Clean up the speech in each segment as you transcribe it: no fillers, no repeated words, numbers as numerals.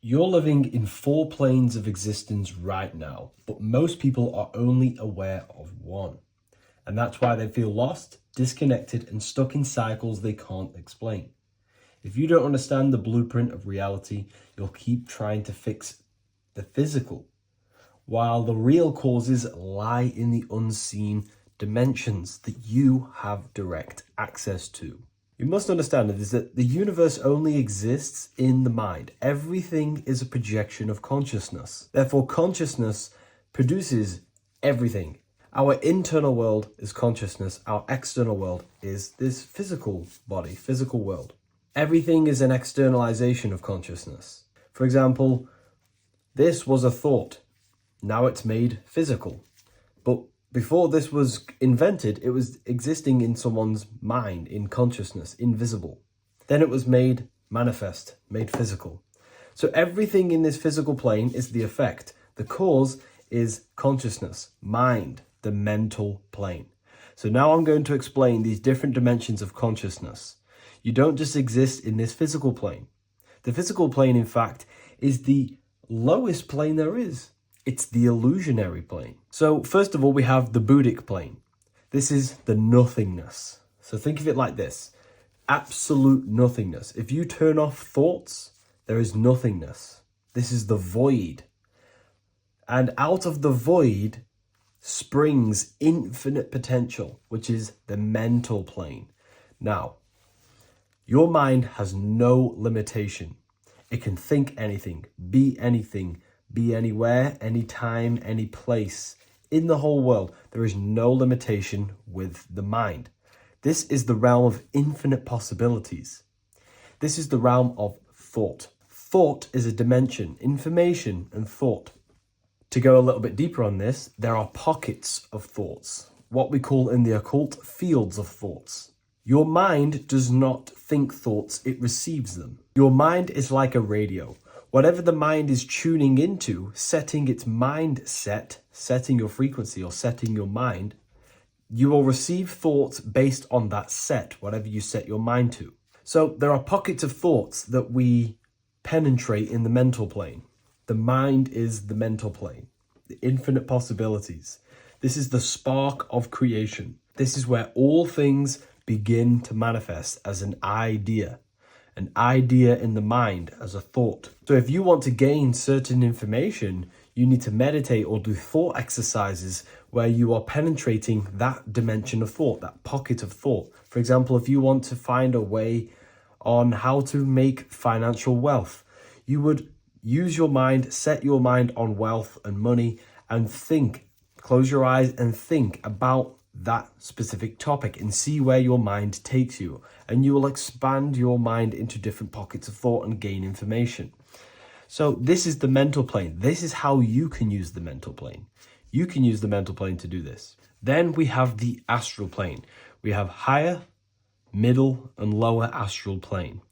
You're living in 4 planes of existence right now, but most people are only aware of one. And that's why they feel lost, disconnected, and stuck in cycles they can't explain. If you don't understand the blueprint of reality, you'll keep trying to fix the physical, while the real causes lie in the unseen dimensions that you have direct access to. You must understand that the universe only exists in the mind. Everything is a projection of consciousness. Therefore, consciousness produces everything. Our internal world is consciousness. Our external world is this physical body, physical world. Everything is an externalization of consciousness. For example, this was a thought. Now it's made physical. But before this was invented, it was existing in someone's mind, in consciousness, invisible. Then it was made manifest, made physical. So everything in this physical plane is the effect. The cause is consciousness, mind, the mental plane. So now I'm going to explain these different dimensions of consciousness. You don't just exist in this physical plane. The physical plane, in fact, is the lowest plane there is. It's the illusionary plane. So first of all, we have the Buddhic plane. This is the nothingness. So think of it like this: absolute nothingness. If you turn off thoughts, there is nothingness. This is the void. And out of the void springs infinite potential, which is the mental plane. Now, your mind has no limitation. It can think anything, be anywhere, anytime, any place. In the whole world, there is no limitation with the mind. This is the realm of infinite possibilities. This is the realm of thought. Thought is a dimension, information and thought. To go a little bit deeper on this, there are pockets of thoughts, what we call in the occult fields of thoughts. Your mind does not think thoughts, it receives them. Your mind is like a radio. Whatever the mind is tuning into, setting its mindset, setting your frequency or setting your mind, you will receive thoughts based on that set, whatever you set your mind to. So there are pockets of thoughts that we penetrate in the mental plane. The mind is the mental plane, the infinite possibilities. This is the spark of creation. This is where all things begin to manifest as an idea in the mind as a thought. So if you want to gain certain information, you need to meditate or do thought exercises where you are penetrating that dimension of thought, that pocket of thought. For example, if you want to find a way on how to make financial wealth, you would use your mind, set your mind on wealth and money, and think, close your eyes and think about that specific topic and see where your mind takes you, and you will expand your mind into different pockets of thought and gain information. So this is the mental plane. This is how you can use the mental plane. You can use the mental plane to do this. Then we have the astral plane. We have higher, middle, and lower astral plane.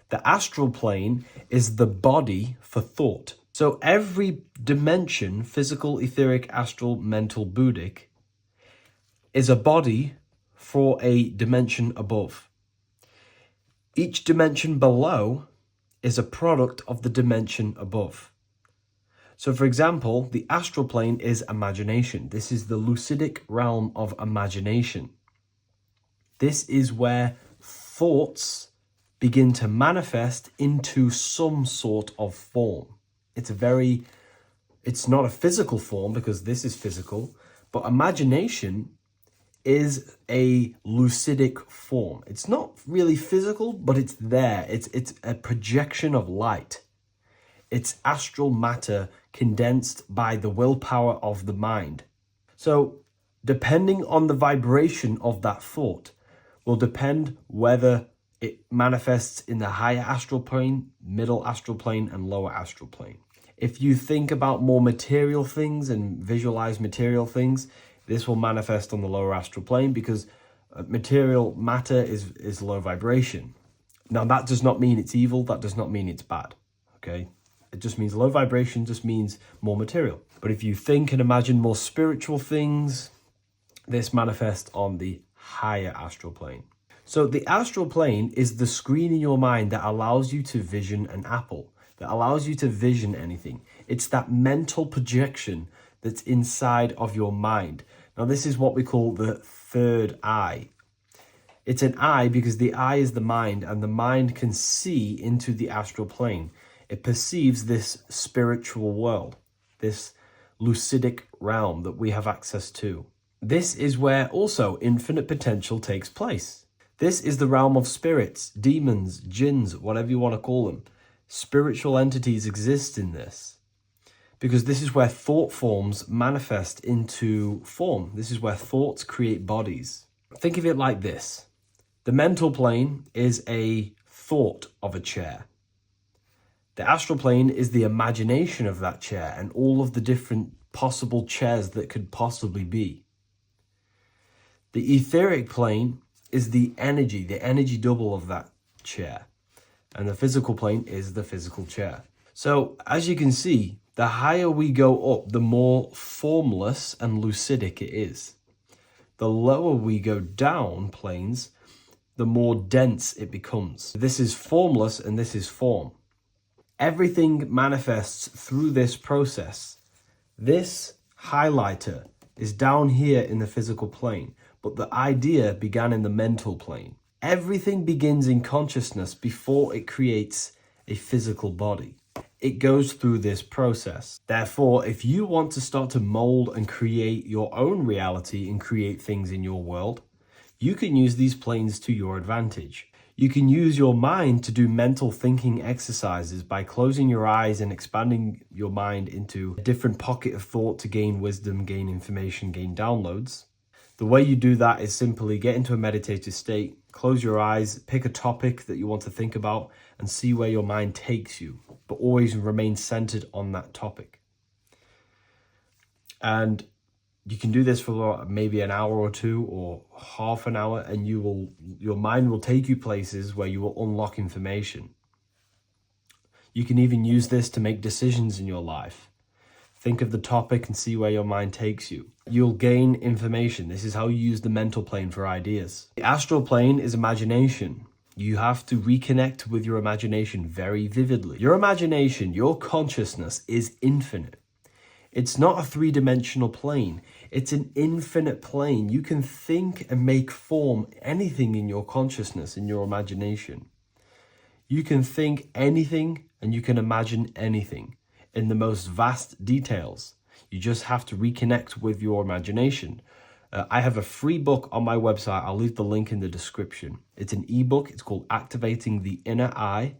The astral plane is the body for thought. So every dimension, physical, etheric, astral, mental, Buddhic, is a body for a dimension above. Each dimension below is a product of the dimension above. So for example, the astral plane is imagination. This is the lucidic realm of imagination. This is where thoughts begin to manifest into some sort of form. It's not a physical form because this is physical, but imagination is a lucidic form. It's not really physical, but it's there. It's a projection of light. It's astral matter condensed by the willpower of the mind. So depending on the vibration of that thought will depend whether it manifests in the higher astral plane, middle astral plane, and lower astral plane. If you think about more material things and visualize material things, this will manifest on the lower astral plane because material matter is low vibration. Now, that does not mean it's evil. That does not mean it's bad, okay? It just means low vibration just means more material. But if you think and imagine more spiritual things, this manifests on the higher astral plane. So the astral plane is the screen in your mind that allows you to vision an apple. that allows you to vision anything. It's that mental projection that's inside of your mind. Now, this is what we call the third eye. It's an eye because the eye is the mind, and the mind can see into the astral plane. It perceives this spiritual world, this lucidic realm that we have access to. This is where also infinite potential takes place. This is the realm of spirits, demons, jinns, whatever you want to call them. Spiritual entities exist in this because this is where thought forms manifest into form. This is where thoughts create bodies. Think of it like this. The mental plane is a thought of a chair. The astral plane is the imagination of that chair and all of the different possible chairs that could possibly be. The etheric plane is the energy double of that chair. And the physical plane is the physical chair. So as you can see, the higher we go up, the more formless and lucidic it is. The lower we go down planes, the more dense it becomes. This is formless and this is form. Everything manifests through this process. This highlighter is down here in the physical plane, but the idea began in the mental plane. Everything begins in consciousness before it creates a physical body. It goes through this process. Therefore, if you want to start to mold and create your own reality and create things in your world, you can use these planes to your advantage. You can use your mind to do mental thinking exercises by closing your eyes and expanding your mind into a different pocket of thought to gain wisdom, gain information, gain downloads. The way you do that is simply get into a meditative state, close your eyes, pick a topic that you want to think about, and see where your mind takes you, but always remain centered on that topic. And you can do this for maybe an hour or two or half an hour, and your mind will take you places where you will unlock information. You can even use this to make decisions in your life. Think of the topic and see where your mind takes you. You'll gain information. This is how you use the mental plane for ideas. The astral plane is imagination. You have to reconnect with your imagination very vividly. Your imagination, your consciousness is infinite. It's not a three-dimensional plane. It's an infinite plane. You can think and make form anything in your consciousness, in your imagination. You can think anything and you can imagine anything in the most vast details. You just have to reconnect with your imagination. I have a free book on my website. I'll leave the link in the description. It's an ebook. It's called Activating the Inner Eye.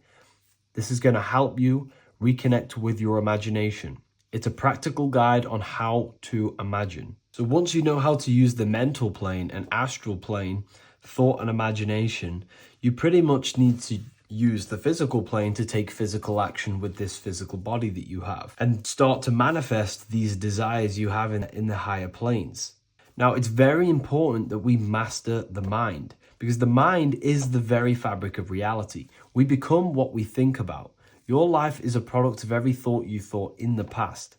This is going to help you reconnect with your imagination. It's a practical guide on how to imagine. So once you know how to use the mental plane and astral plane, thought and imagination, you pretty much need to use the physical plane to take physical action with this physical body that you have and start to manifest these desires you have in the higher planes. Now, it's very important that we master the mind because the mind is the very fabric of reality. We become what we think about. Your life is a product of every thought you thought in the past.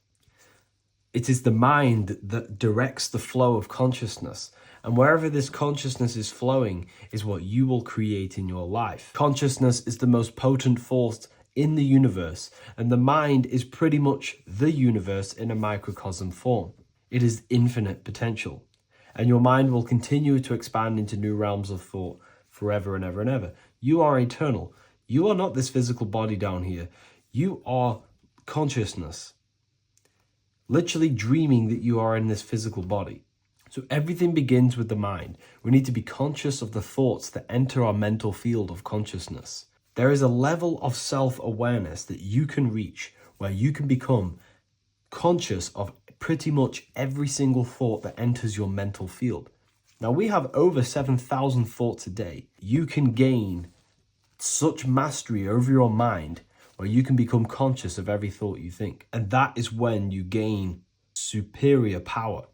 It is the mind that directs the flow of consciousness. And wherever this consciousness is flowing is what you will create in your life. Consciousness is the most potent force in the universe, and the mind is pretty much the universe in a microcosm form. It is infinite potential, and your mind will continue to expand into new realms of thought forever and ever and ever. You are eternal. You are not this physical body down here. You are consciousness, literally dreaming that you are in this physical body. So everything begins with the mind. We need to be conscious of the thoughts that enter our mental field of consciousness. There is a level of self-awareness that you can reach where you can become conscious of pretty much every single thought that enters your mental field. Now, we have over 7,000 thoughts a day. You can gain such mastery over your mind where you can become conscious of every thought you think. And that is when you gain superior power.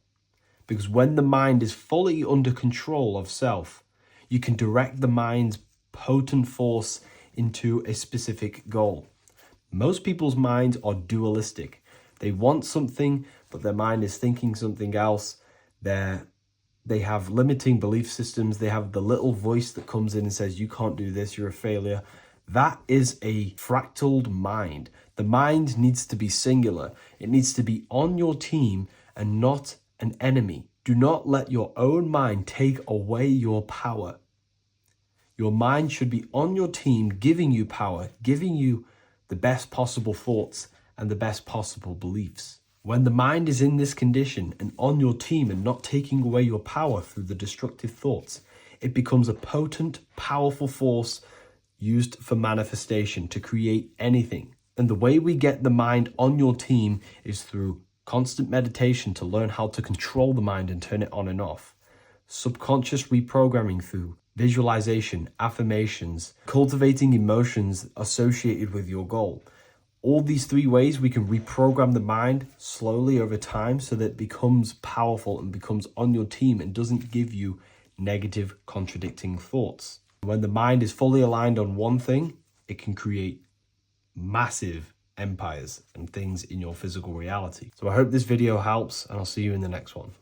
Because when the mind is fully under control of self, you can direct the mind's potent force into a specific goal. Most people's minds are dualistic. They want something, but their mind is thinking something else. They have limiting belief systems. They have the little voice that comes in and says, you can't do this, you're a failure. That is a fractaled mind. The mind needs to be singular. It needs to be on your team and not an enemy. Do not let your own mind take away your power. Your mind should be on your team, giving you power, giving you the best possible thoughts and the best possible beliefs. When the mind is in this condition and on your team and not taking away your power through the destructive thoughts, it becomes a potent, powerful force used for manifestation to create anything. And the way we get the mind on your team is through constant meditation to learn how to control the mind and turn it on and off. Subconscious reprogramming through visualization, affirmations, cultivating emotions associated with your goal. All these 3 ways we can reprogram the mind slowly over time so that it becomes powerful and becomes on your team and doesn't give you negative contradicting thoughts. When the mind is fully aligned on one thing, it can create massive empires and things in your physical reality. So I hope this video helps, and I'll see you in the next one.